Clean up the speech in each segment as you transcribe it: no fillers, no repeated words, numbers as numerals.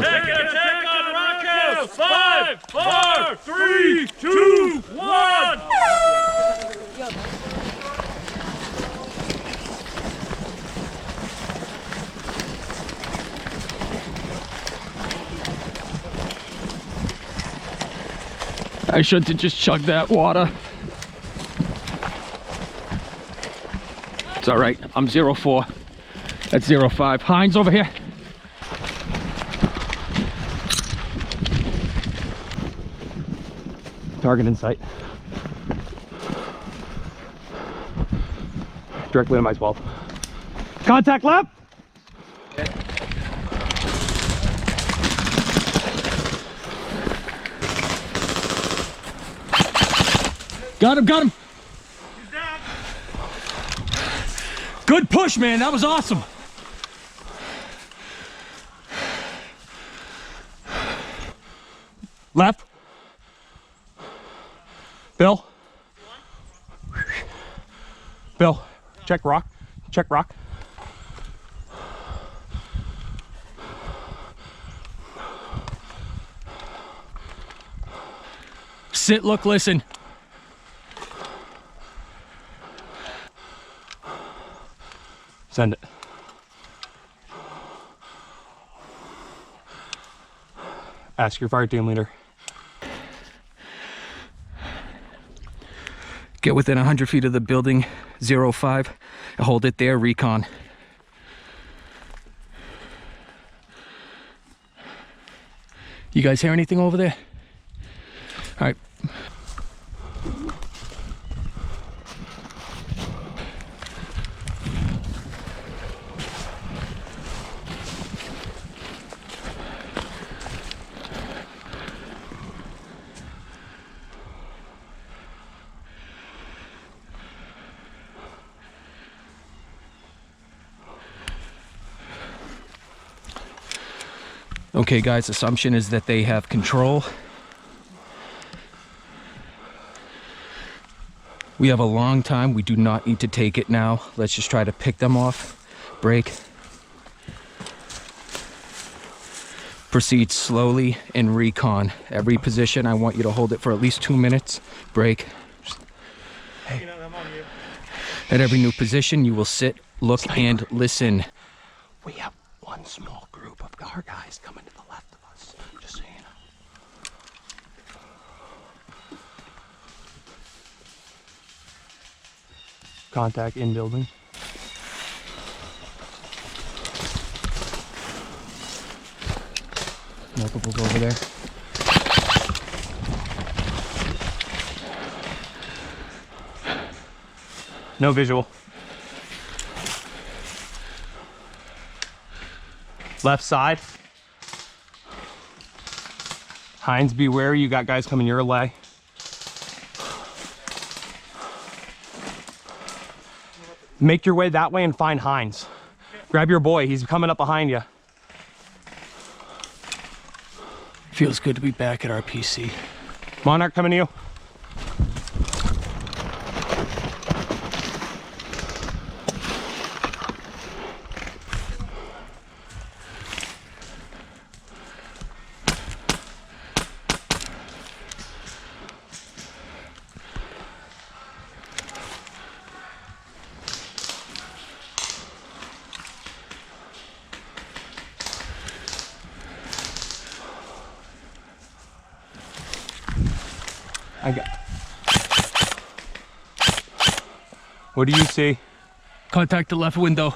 field. Take attack on rock house. 5, 4, 3, 2, 1. I should have just chugged that water. It's all right. I'm 0-4. That's 0-5. Heinz over here. Target in sight. Directly to my 12. Contact left. Got him, got him. He's down. Good push, man. That was awesome. Left. Bill. Bill, check rock. Check rock. Sit, look, listen. Send it. Ask your fire team leader. Get within 100 feet of the building, 0-5. Hold it there, recon. You guys hear anything over there? All right. Okay, guys, assumption is that they have control. We have a long time. We do not need to take it now. Let's just try to pick them off. Break. Proceed slowly and recon. Every position, I want you to hold it for at least 2 minutes. Break. Hey. At every new position, you will sit, look, and listen. We have one small group of our guys coming to the left of us, just so you know. Contact in building. Multiples over there. No visual. Left side. Heinz, beware, you got guys coming your way. Make your way that way and find Heinz. Grab your boy, he's coming up behind you. Feels good to be back at RPC. Monarch coming to you. What do you see? Contact the left window.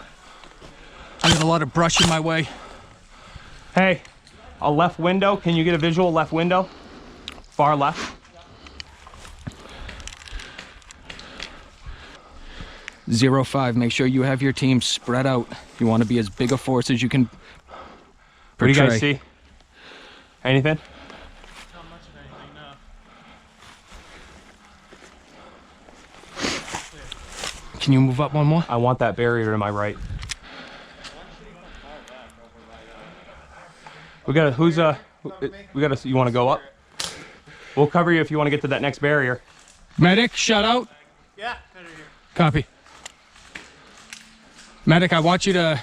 I got a lot of brush in my way. Hey, a left window. Can you get a visual left window? Far left. 0-5. Make sure you have your team spread out. You want to be as big a force as you can portray. What do you guys see? Anything? Not much of anything, no. Can you move up one more? I want that barrier to my right. We got a, you want to go up? We'll cover you if you want to get to that next barrier. Medic, shut out. Yeah, right here. Copy. Medic, I want you to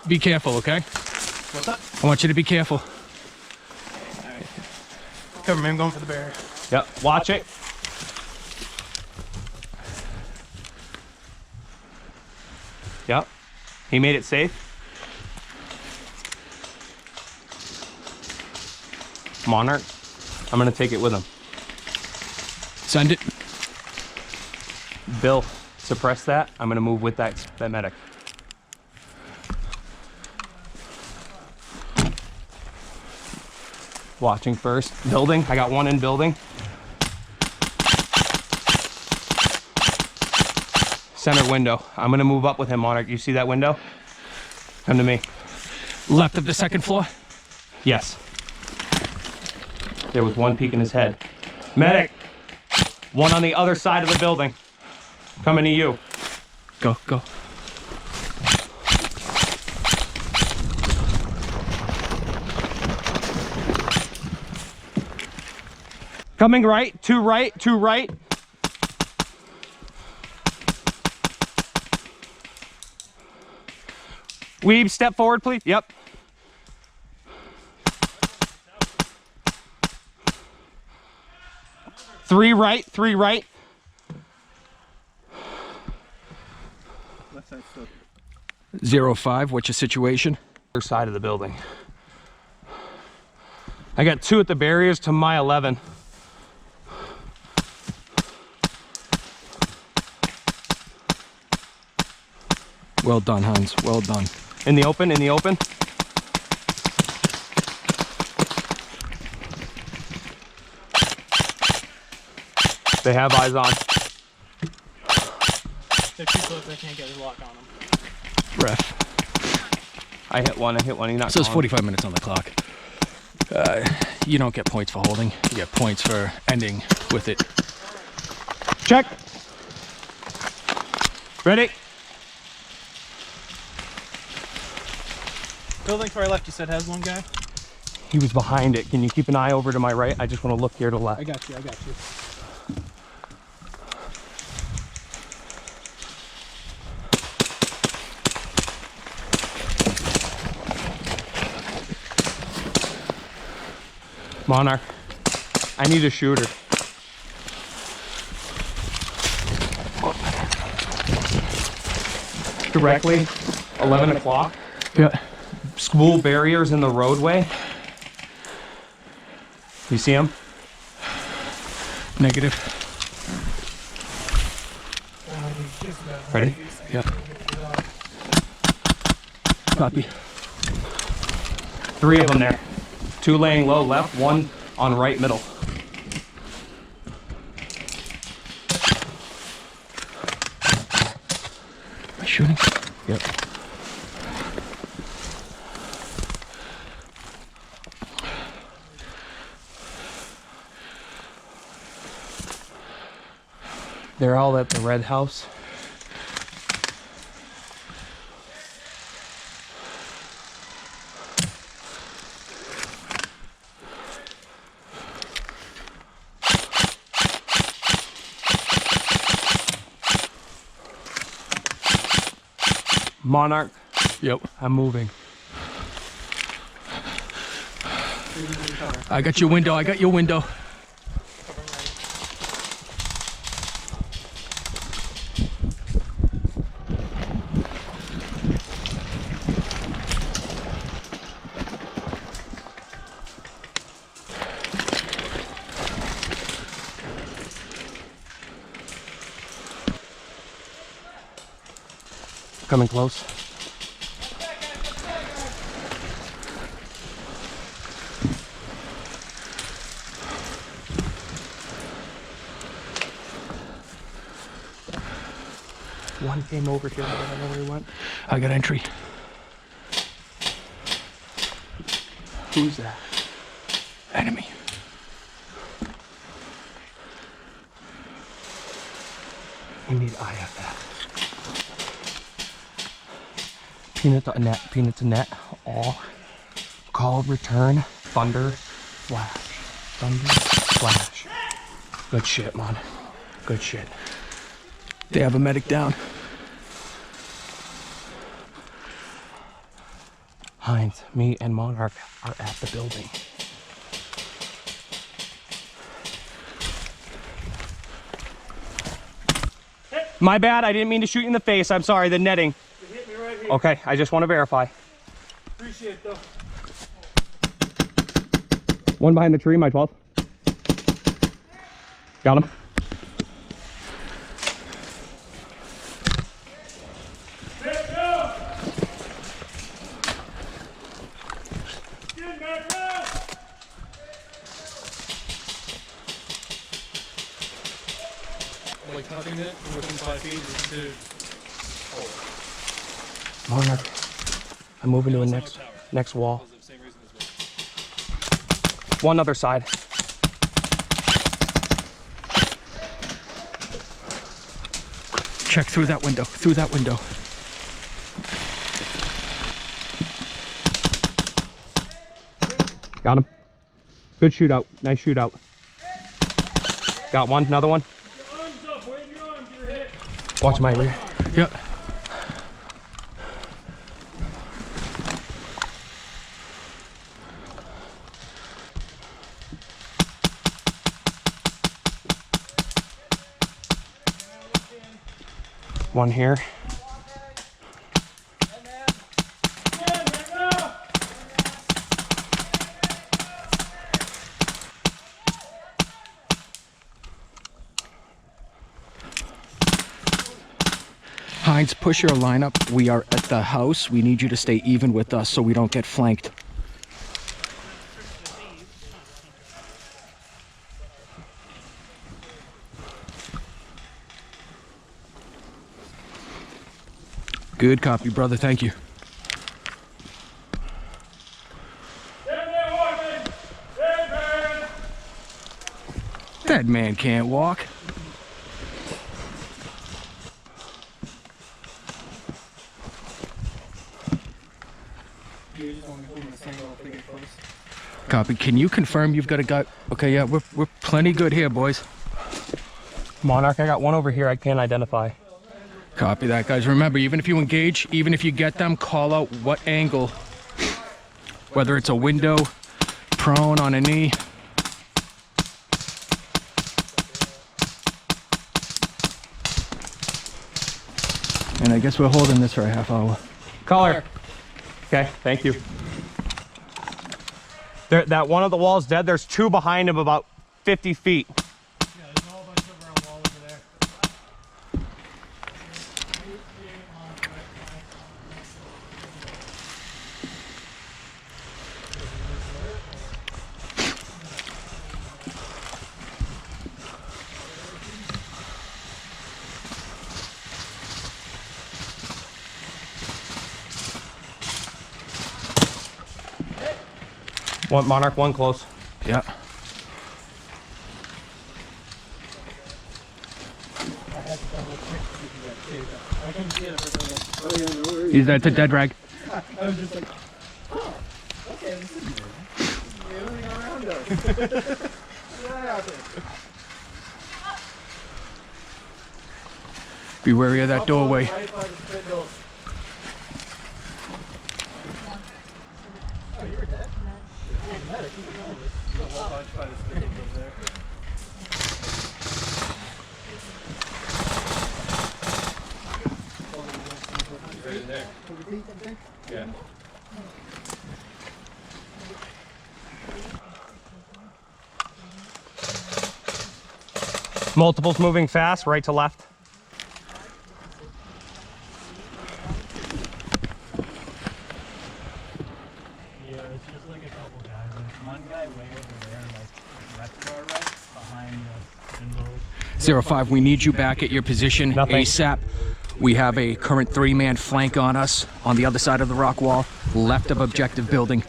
be careful, okay? What's up? I want you to be careful. Cover me, I'm going for the barrier. Yep, watch it. Yep, he made it safe. Monarch, I'm gonna take it with him. Send it. Bill, suppress that. I'm gonna move with that medic. Watching first. Building, I got one in building. Center window. I'm gonna move up with him, Monarch. You see that window? Come to me. Left of the second floor. Yes. There was one peek in his head. Medic! One on the other side of the building. Coming to you. Go, go. Coming right, two right, two right. Weeb, step forward, please. Yep. Three right, three right. Left side still. 05, what's your situation? Other side of the building. I got two at the barriers to my 11. Well done, Hans, well done. In the open, in the open. They have eyes on. They're too close, I can't get a lock on them. Ref. I hit one, He's not So it's calling. 45 minutes on the clock. You don't get points for holding. You get points for ending with it. Check. Ready? Building to our left, you said has one guy? He was behind it. Can you keep an eye over to my right? I just want to look here to the left. I got you, I got you. Monarch, I need a shooter. Directly, 11 o'clock. Yeah. School barriers in the roadway. You see him? Negative. Ready? Yeah. Copy. Three of them there. Two laying low left, one on right middle. Am I shooting? Yep. They're all at the red house. Monarch, Yep. I'm moving. I got your window. I got your window. Coming close. One came over here, I don't know where he went. I got entry. Who's that? Enemy. We need IFF. Peanut to net, peanut to net. All. Call, return, thunder, flash. Thunder, flash. Good shit, man. Good shit. They have a medic down. Heinz, me, and Monarch are at the building. My bad, I didn't mean to shoot you in the face. I'm sorry, the netting. It hit me right here. Okay, I just want to verify. Appreciate it, though. One behind the tree, my 12. Got him. Let's go! Get back up! Like touching it within 5 feet, dude. Monarch. I'm moving to the next wall. One other side. Check through that window, through that window. Got him. Good shootout. Nice shootout. Got one. Another one. Arms up, wave your arms, you're hit. Watch my rear. Yep. One here. Heinz, push your line up. We are at the house. We need you to stay even with us so we don't get flanked. Good copy, brother. Thank you. That man can't walk. Copy. Can you confirm you've got a guy? Okay, yeah, we're plenty good here, boys. Monarch, I got one over here I can't identify. Copy that, guys. Remember, even if you engage, even if you get them, call out what angle. Whether it's a window, prone, on a knee. And I guess we're holding this for a half hour. Caller. Okay, thank you. That one of the walls dead. There's two behind him about 50 feet. Yeah, there's a whole bunch of our wall over there. One Monarch, one close. Yeah. Is that the dead rag? I was just like, oh, okay, this is moving around us. Be wary of that doorway. Right by the spindle. Oh, you were dead? A whole bunch by the spindle over there. Right in there. Yeah. Multiples moving fast, right to left. Yeah, it's just like a couple guys. There's one guy way over there, like left to our right, behind the spindles. 05, we need you back at your position Nothing. ASAP. We have a current 3-man flank on us on the other side of the rock wall, left of objective building.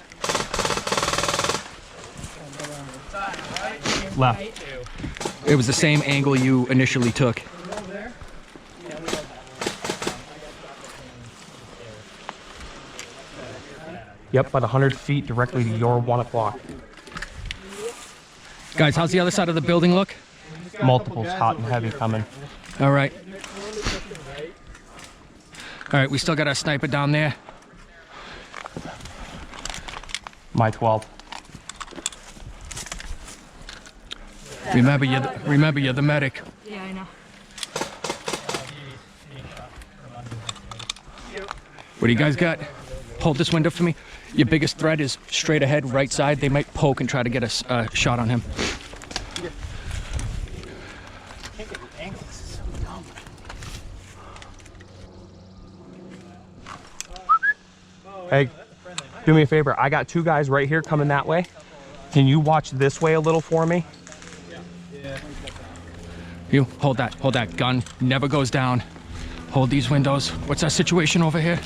Left. It was the same angle you initially took. Yep, about 100 feet directly to your 1 o'clock. Guys, how's the other side of the building look? Multiples hot and heavy coming. All right. All right, we still got our sniper down there. My 12. Remember, you're the medic. Yeah, I know. What do you guys got? Hold this window for me. Your biggest threat is straight ahead, right side. They might poke and try to get a shot on him. Hey, do me a favor. I got 2 guys right here coming that way. Can you watch this way a little for me? You hold that gun. Never goes down. Hold these windows. What's that situation over here?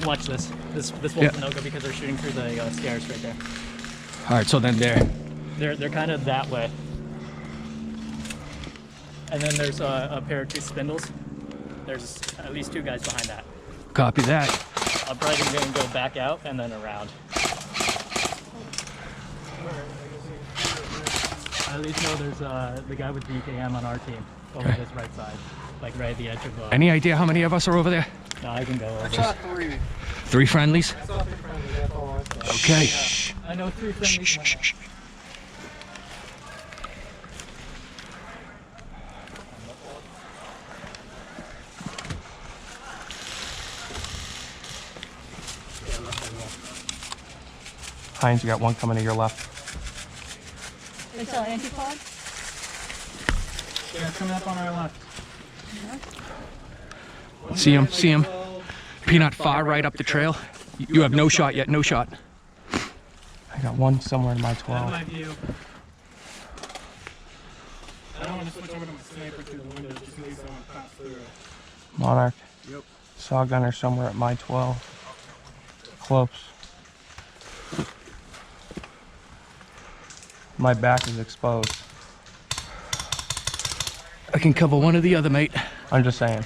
Watch this. This one's a no-go because they're shooting through the stairs right there. All right, so then there. They're kind of that way. And then there's a pair of 2 spindles. There's at least 2 guys behind that. Copy that. I'm probably gonna go back out and then around. I at least know there's the guy with DKM on our team over this right side, like right at the edge of. Any idea how many of us are over there? No, I can go over. I shot 3. 3 friendlies? I saw 3 friendly, that's all I saw. Okay. I know 3 friendlies. Shh. Hines, you got 1 coming to your left. They sell anti-pod? Yeah, coming up on our left. See him. Peanut far right up the trail. You have no shot yet, no shot. I got 1 somewhere in my 12. My view. I don't want to switch over to my sniper through the window just in case I want to pass through. Monarch. Yep. Saw gunner somewhere at my 12. Close. My back is exposed. I can cover one or the other, mate. I'm just saying.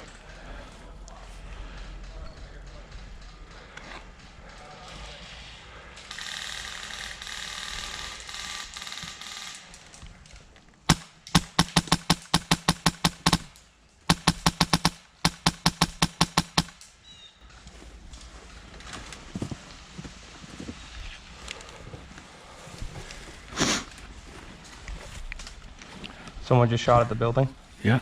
Someone just shot at the building. Yeah.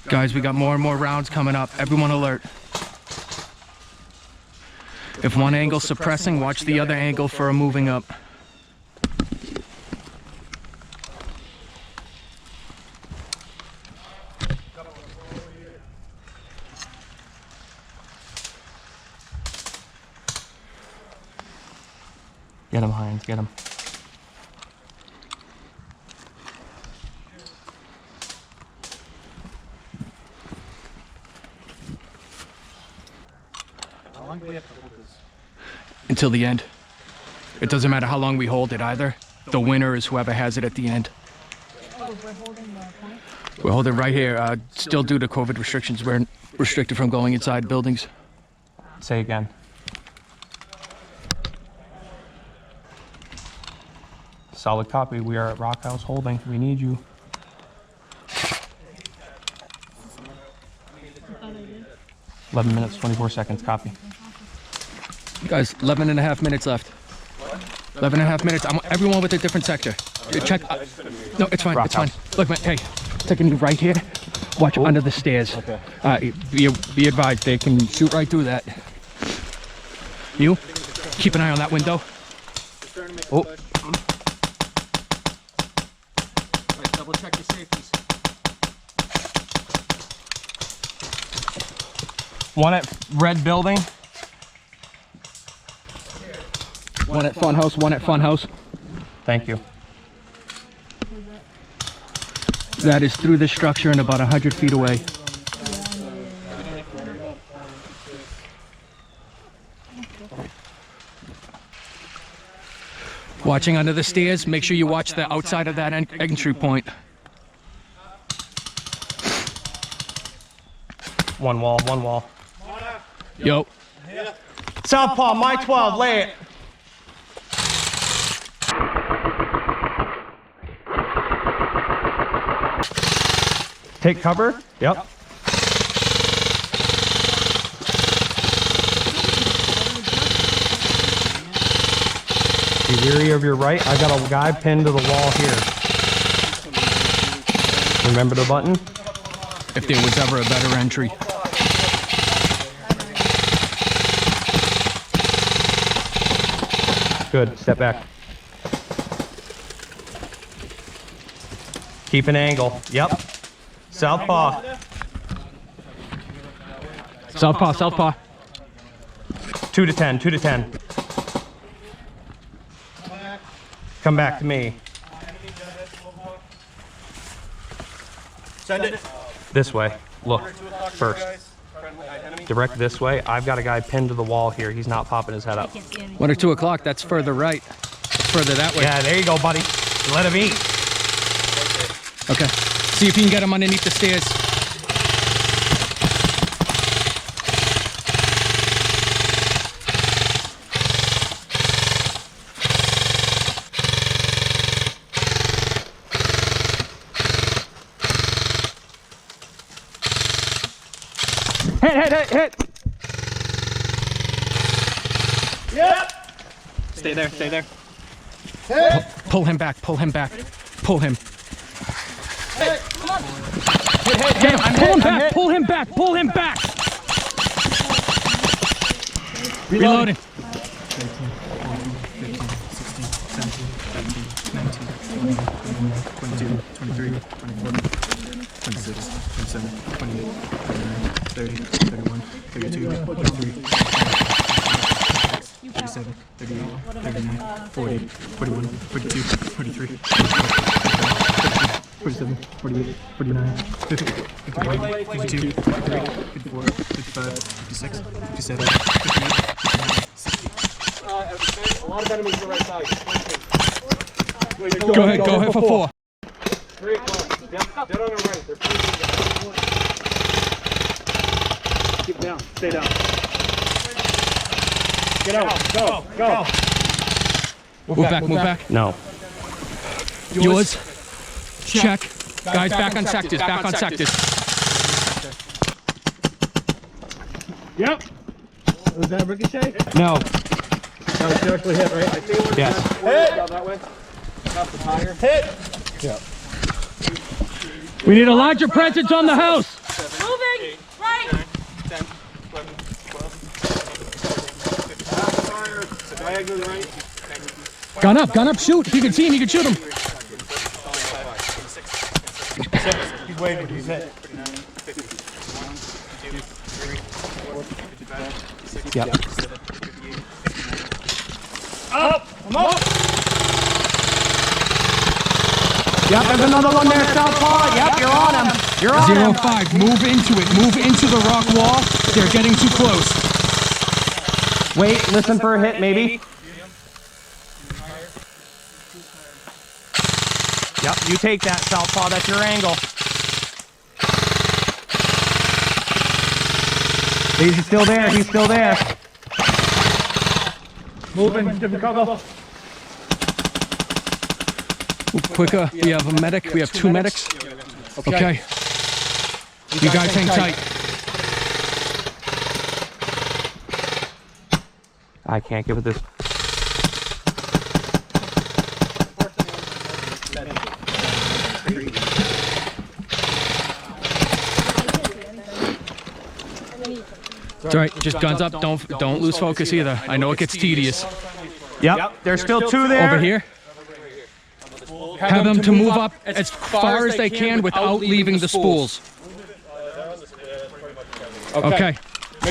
Guys, we got more and more rounds coming up. Everyone alert. If one angle's suppressing, watch the other angle for a moving up. Get him, Hines, get him. How long do we have to hold this? Until the end. It doesn't matter how long we hold it either. The winner is whoever has it at the end. We're holding right here. Still due to COVID restrictions, we're restricted from going inside buildings. Say again. Solid copy. We are at Rock House holding. We need you. "11 minutes, 24 seconds. Copy." Guys, 11 and a half minutes left. 11 and a half minutes. I want everyone with a different sector. Check. No, it's fine. It's fine. Look, man. Hey, taking you right here. Watch under the stairs. Okay. Be advised, they can shoot right through that. You, keep an eye on that window. Oh. Double check your safeties. One at red building. One at Funhouse, one at Funhouse. Thank you. That is through the structure and about 100 feet away. Watching under the stairs, make sure you watch the outside of that entry point. One wall, one wall. Yo. Southpaw, my 12, lay it. Take cover. Yep. Be weary of your right. I got a guy pinned to the wall here. Remember the button? If there was ever a better entry. Good. Step back. Keep an angle. Yep. Southpaw. Southpaw, southpaw. 2 to 10. 2 to 10. Come back to me. Send it. This way. Look. First. Direct this way. I've got a guy pinned to the wall here. He's not popping his head up. 1 or 2 o'clock, that's further right. Further that way. Yeah, there you go, buddy. Let him eat. Okay. See if you can get him underneath the stairs. Hit! Yep. Stay there. Stay there. Pull him back, pull him back. Pull him. Hey, come on. Get him, pull him back, pull him back, pull him back. Reloading. 47, 48, 49, 50, 51, 52, 53, 54, 55, 56, 57, 58, 59, 60. A lot of enemies on the right side. Go ahead for 4. 3 o'clock. Dead on the right. They're pushing. Keep down. Stay down. Get out. Go. Move back. No. Yours. Check. Guys, back on sectors, back on sectors. Yep. Was that ricochet? No. That was directly hit, right? I see one. Yes. Hit. That way. Off the tire. Hit. Yeah. We need a larger presence on the house. Moving. Right. 10, 11, 12, diagonal right. Gun up, shoot. He can see him, he can shoot him. He's waiting, he's hit. Yep. Up! I'm up! Yep, there's another one there, Southpaw. Yep, you're on him. You're on him. 05, move into it. Move into the rock wall. They're getting too close. Wait, listen for a hit, maybe. Yep, you take that, Southpaw. That's your angle. He's still there. He's still there. Moving, different cover. Quicker. We have a medic. We have 2 medics. Okay. You guys hang tight. I can't get with this. It's all right. Just guns up. Don't lose focus either. I know it gets tedious. Yep, there's still 2 there. Over here. Have them to move up as far as they can without leaving the spools. Okay.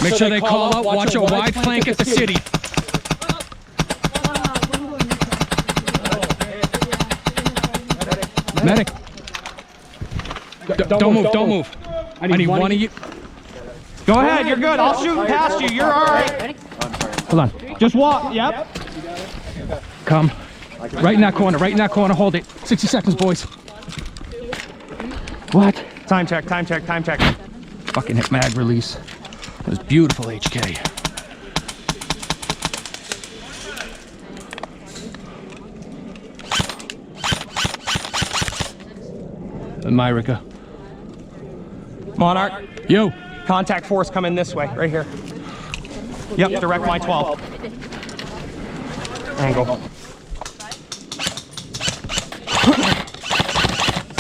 Make sure they call out. Watch a wide flank at the city. Medic. Don't move. I need one of you. Go ahead, you're good. I'll shoot past you. You're all right. Hold on. Just walk. Yep. Come. Right in that corner. Hold it. 60 seconds, boys. What? Time check. Fucking hit mag release. It was beautiful, HK. Myrica. Monarch. Yo. Contact force coming this way, right here. Yep, direct line 12. Angle.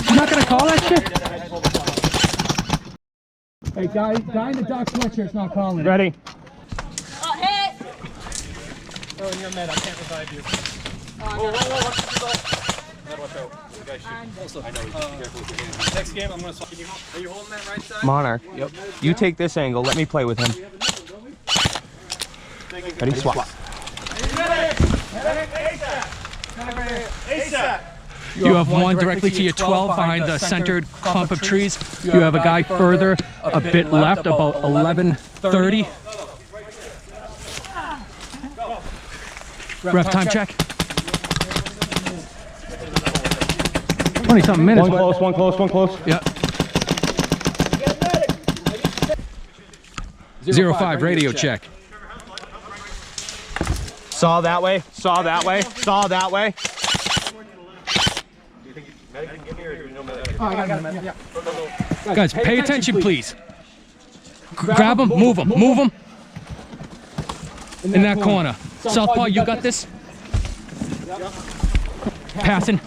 You're not gonna call that shit? Hey, guy in the dark sweatshirt's not calling it. Ready? Hit. Oh, and you're med. I can't revive you. Next game, I'm gonna swap. Are you holding that right side? Monarch. Yep. You take this angle. Let me play with him. Ready? Swap. You have one directly to your 12 behind the centered clump of trees. You have a guy further, a bit left, about 11:30. Ref time check. 20-something minutes. One close, one close, one close. Yeah. 05 radio check. Saw that way, saw that way, saw that way. Guys, pay attention, please. Grab him, move him, move him. In that corner. Southpaw, you got this? Passing.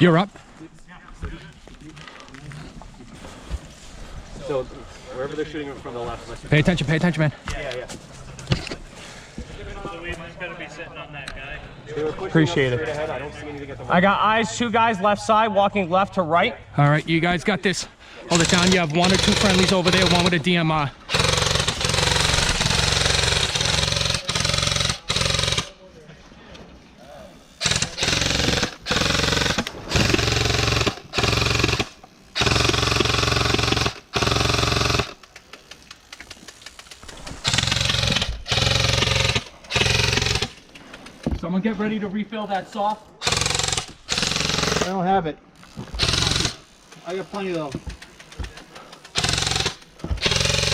You're up. So, wherever they're shooting from the left. Pay attention, man. Yeah. So we just gotta be sitting on that guy. Appreciate it. I don't see anything at the I got eyes, 2 guys left side, walking left to right. All right, you guys got this. Hold it down. You have 1 or 2 friendlies over there, one with a DMR. Someone get ready to refill that soft. I don't have it. I got plenty though.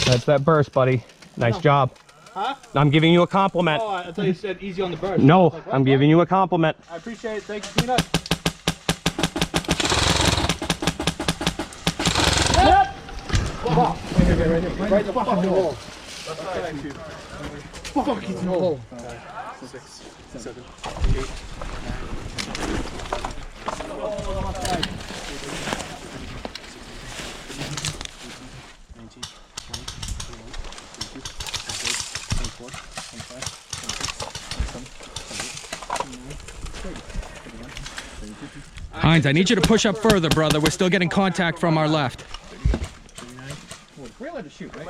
That's that burst, buddy. Nice job. Huh? I'm giving you a compliment. Oh, I thought you said easy on the burst. No, Like, what? I'm giving you a compliment. I appreciate it. Thank you, Peanut. Yep. Right in the fucking hole. Fucking hole. 6, 7, 8. Hines, I need you to push up further, brother. We're still getting contact from our left. We're allowed to shoot, right?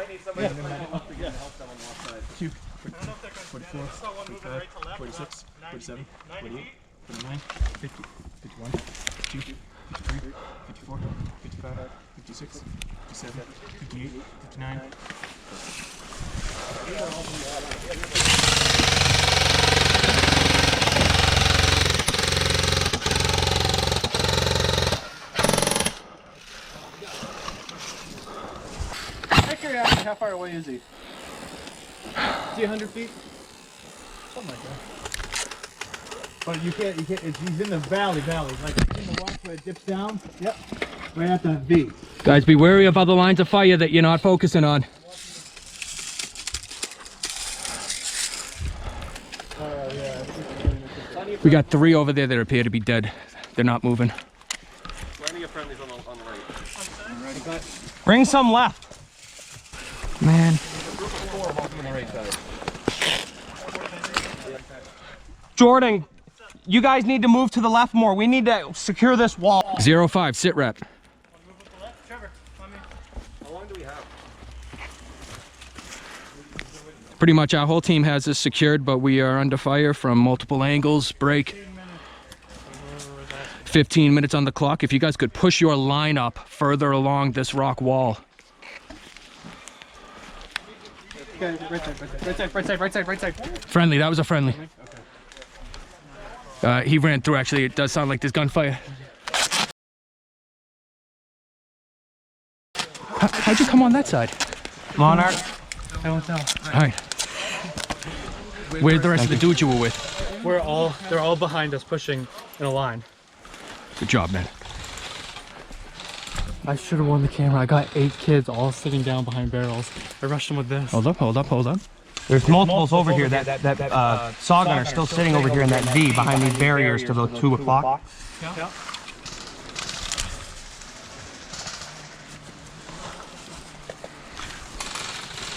44, 45, 46, 47, 48, 49, 50, 51, 52, 53, 54, 55, 56, 57, 58, 59. How far away is he? Is he 100 feet? Something like that. But you can't, he's in the valley, like in the rock where it dips down. Yep. Right at the V. Guys, be wary of other lines of fire that you're not focusing on. We got 3 over there that appear to be dead. They're not moving. Landing your friendlies on the right. Bring some left. Man. Jordan, you guys need to move to the left more. We need to secure this wall. 05, sit rep. How long do we have? Pretty much our whole team has this secured, but we are under fire from multiple angles. Break. 15 minutes on the clock. If you guys could push your line up further along this rock wall. Okay, right side. Friendly, that was a friendly. He ran through, actually. It does sound like there's gunfire. How'd you come on that side? Monarch. I don't know. All right. Where's the rest of the dudes you were with? They're all behind us pushing in a line. Good job, man. I should have worn the camera. I got 8 kids all sitting down behind barrels. I rushed them with this. Hold up. There's multiples over here. That saw gunner still sitting over here in that V behind these barriers to the 2 o'clock. Yeah.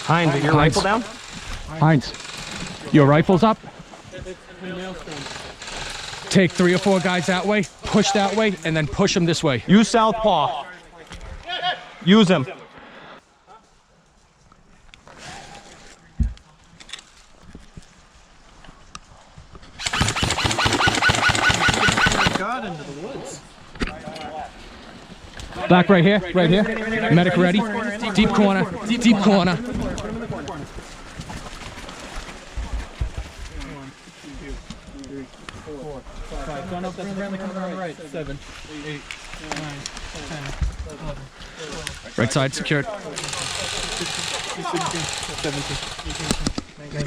Heinz, is your rifle down? Heinz, your rifle's up. Take 3 or 4 guys that way, push that way, and then push them this way. Use southpaw. Use him. God into the woods. Black right here. Medic ready. Deep corner. Deep corner. 1, 2, 3, 4, 5. Going up, that's friendly coming on the right. 7, 8, 9, 10, 11. Right side secured. 17, 18, 19,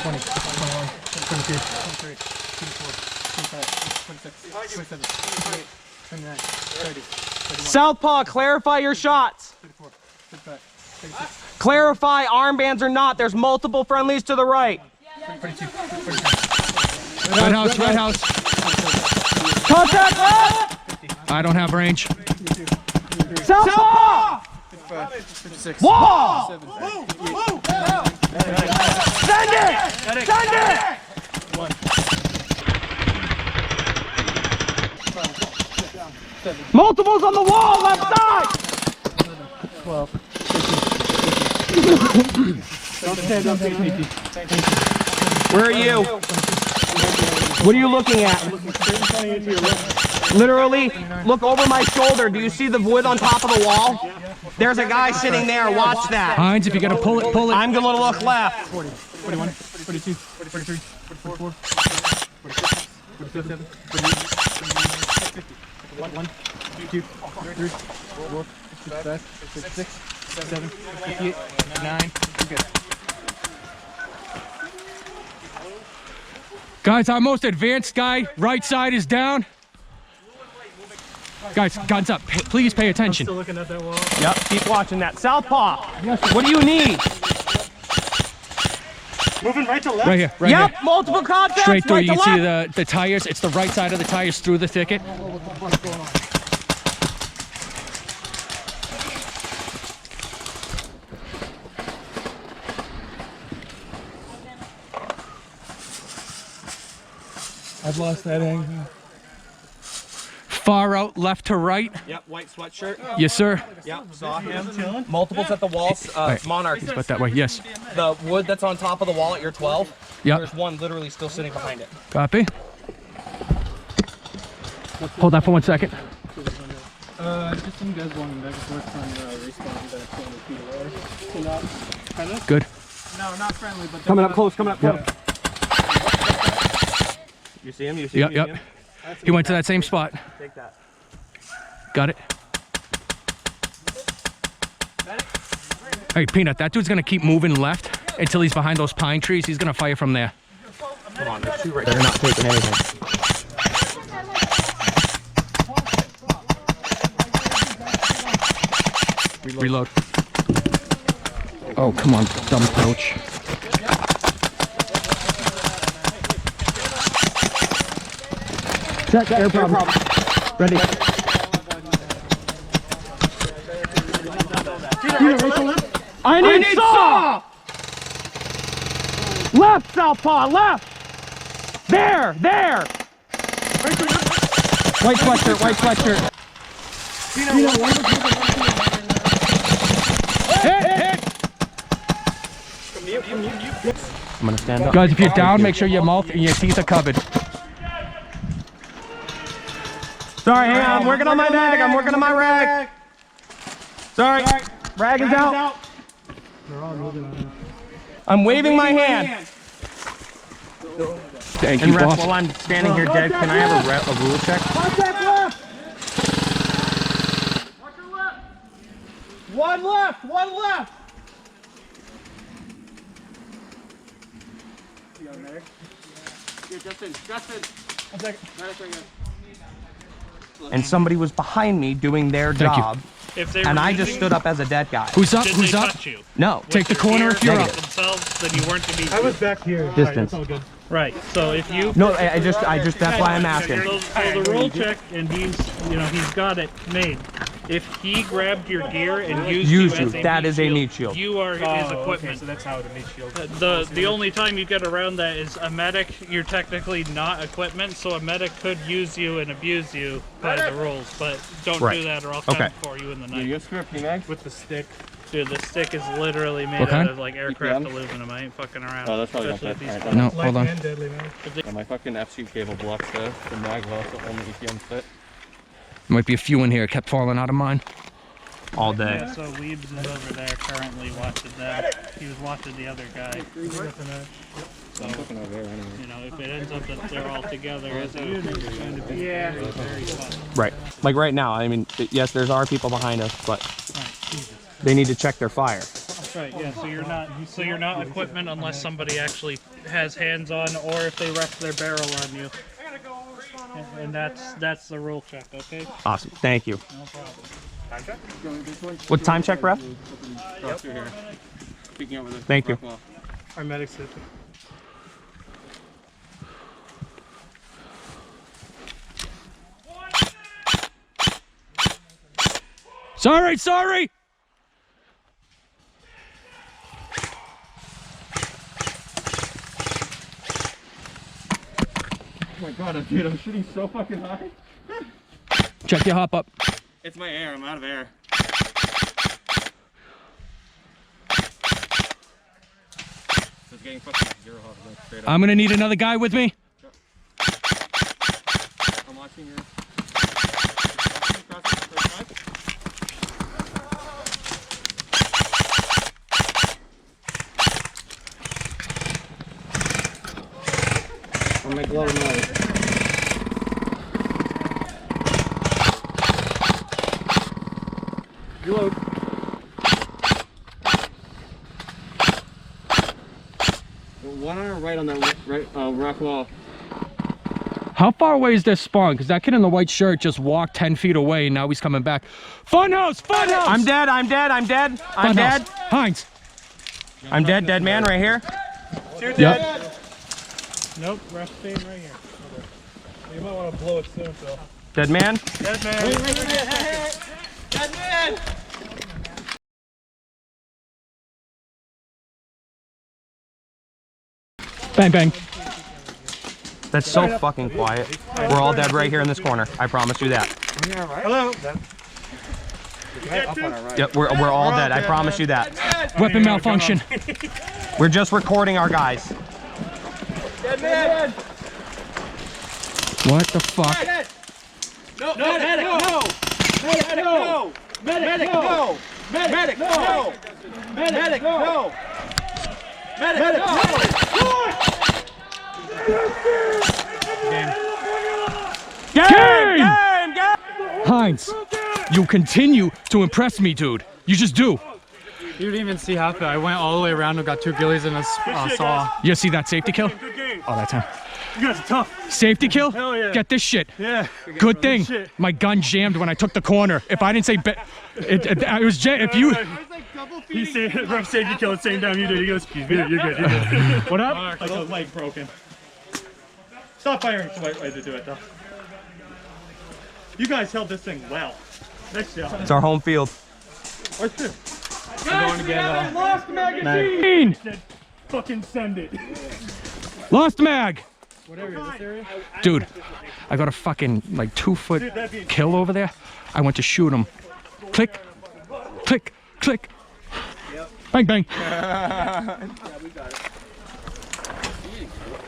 20, 21, 22, 23, 24, 25, 26, 27, 28, 29, 30, 31. Southpaw, clarify your shots. 34, 35, 36, Clarify armbands or not. There's multiple friendlies to the right. 42, 43. Red house. Contact left. I don't have range. Southpaw. 55, 56, Wall. 7, Send it. Send it. 1. Multiples on the wall, left side. 12, 13, Where are you? What are you looking at? Literally, look over my shoulder. Do you see the wood on top of the wall? There's a guy sitting there. Watch that. Heinz, if you're gonna pull it. I'm gonna look left. 40, 41, 42, 43, 44, 46, 47, 48, 50. 1, 2, 3, 4, 5, 6, 7, 58, 9. Okay. Guys, our most advanced guy, right side is down. Guys, guns up. Please pay attention. Still looking at that wall. Yep, keep watching that. Southpaw. What do you need? Moving right to left. Right here. Yep, multiple contacts. Straight through. Right You to can see left. the tires. It's the right side of the tires through the thicket. I've lost that angle. Far out, left to right. Yep, white sweatshirt. Yes, sir. Yep, saw him. Multiples at the wall. Monarch. But that way, yes. The wood that's on top of the wall at your 12. Yep. There's one literally still sitting behind it. Copy. Hold that for 1 second. Just some guys wanting back and forth on respawn that 200 feet away. So not friendly? Good. No, not friendly, but Coming up close, coming up close. Yep. You see him? You see him? Yep. He went to that same spot. Take that. Got it. Hey, Peanut, that dude's gonna keep moving left until he's behind those pine trees. He's gonna fire from there. Come on, there's 2 right there. They're not taking anything. Reload. Oh, come on, dumb coach. Check, air problem. Ready. I need saw! Left, southpaw, left! There! White sweatshirt. Hit! I'm gonna stand up. Guys, if you're down, make sure your mouth and your teeth are covered. Sorry, hang on. I'm working on my rag. Sorry. Rag is out. I'm waving my hand. Thank And you, ref, boss. while I'm standing here dead, can I have a rule check? Contact left! One left! You got a medic? Here, Justin. 1 second. Medic right here. and somebody was behind me doing their Thank you. job, If they and were I just using- stood up as a dead guy. Who's up? Did Who's they up? touch you? No. Take the With corner their if you're gear up. themselves, then you weren't to be. I was back here. Distance. All good. Right. So if you. No, I just, that's why I'm asking. So the roll check, and he's got it made. If he grabbed your gear and used you as a that meat is a meat shield. You are his equipment. Okay, so that's how the meat shield. The only time you get around that is a medic. You're technically not equipment, so a medic could use you and abuse you by the rules. But don't do that, or I'll come for you in the night. You script P-Max? With the stick. Dude, the stick is literally made What kind? out of like aircraft aluminum. I ain't fucking around. Oh, that's probably Especially not if that. these- No, hold on. And deadly, man. Yeah, my fucking FC cable blocks the mag well, so only ETM fit. Might be a few in here. Kept falling out of mine. All day. Yeah, so Weebs is over there currently watching them. He was watching the other guy. So, I'm looking over there anyway. you know, if it ends up that they're all together as a unit, it's going to be very, very fun. Right. Like right now, I mean, yes, there's our people behind us, but they need to check their fire. Right, yeah, so you're not equipment unless somebody actually has hands on, or if they rest their barrel on you. And that's the rule check, okay? Awesome. Thank you. No problem. What time check, ref? Cross through here. Peeking over the Thank you. rock wall. Our medics did. Sorry, sorry. Oh my god, dude, I'm shooting so fucking high. Check your hop up. It's my air, I'm out of air. It's getting fucking 0 hop straight up. I'm gonna need another guy with me. I'm watching your... I'll make a lot of noise. Reload. One on our right on that rock wall. How far away is this spawn? Because that kid in the white shirt just walked 10 feet away and now he's coming back. Funhouse! Funhouse! I'm dead. I'm dead. I'm dead. I'm dead. Heinz. I'm dead. Dead man right here. Yep. Nope, rest staying right here. You might want to blow it soon, Phil. Dead man. Dead man. Dead man! Bang, bang. That's so fucking quiet. We're all dead right here in this corner. I promise you that. Hello. Yep, we're all dead. I promise you that. Weapon malfunction. We're just recording our guys. Dead man! What the fuck? No, medic, no! Medic, no! Medic, no! Medic, no! Medic, no! Medic, no! Game! Heinz, you continue to impress me, dude. You just do. You didn't even see half of it. I went all the way around and got 2 ghillies and a saw. You see that safety kill? Oh, that's him. You guys are tough. Safety kill? Hell yeah. Get this shit. Yeah. Good thing Shit. my gun jammed when I took the corner. If I didn't say, it was if you. He said, rough safety kill at the same time you did. He goes, you're good, you're good. What up? Like a leg broken. Stop firing. It's the right way to do it, though. You guys held this thing well. Nice job. It's our home field. Where's two? Going to get Lost magazine! Mag. Fucking send it. Lost mag. Whatever, this area? Dude, I got a fucking like 2-foot kill over there. I went to shoot him. Click, click, click. Bang, bang.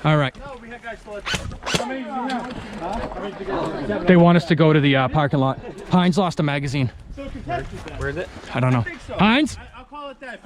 All right. They want us to go to the parking lot. Heinz lost a magazine. Where is it? I don't know. Heinz? I'll call it that.